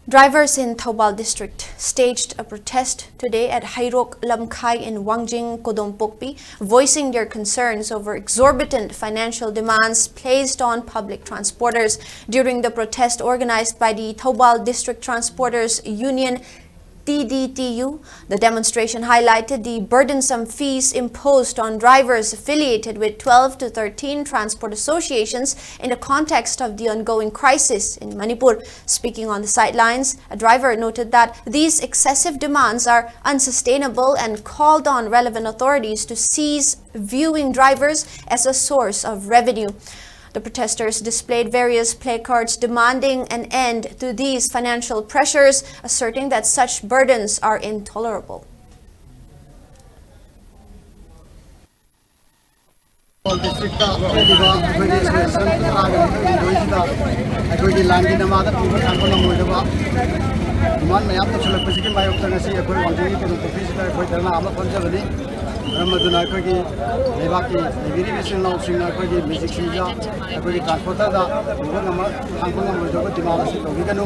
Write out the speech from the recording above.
Drivers in Thoubal district staged a protest today at Hairok Lamkhai in Wangjing, Kodompokpi, voicing their concerns over exorbitant financial demands placed on public transporters. During the protest organized by the Thoubal District Transporters Union TDTU, the demonstration highlighted the burdensome fees imposed on drivers affiliated with 12 to 13 transport associations in the context of the ongoing crisis in Manipur. Speaking on the sidelines, a driver noted that these excessive demands are unsustainable and called on relevant authorities to cease viewing drivers as a source of revenue. The protesters displayed various placards demanding an end to these financial pressures, asserting that such burdens are intolerable. Ramaduna kogi lebaki irrigation law singa kogi music sinja kogi transporter da bukan nama angkung nama jogo dimana sih kogi kanu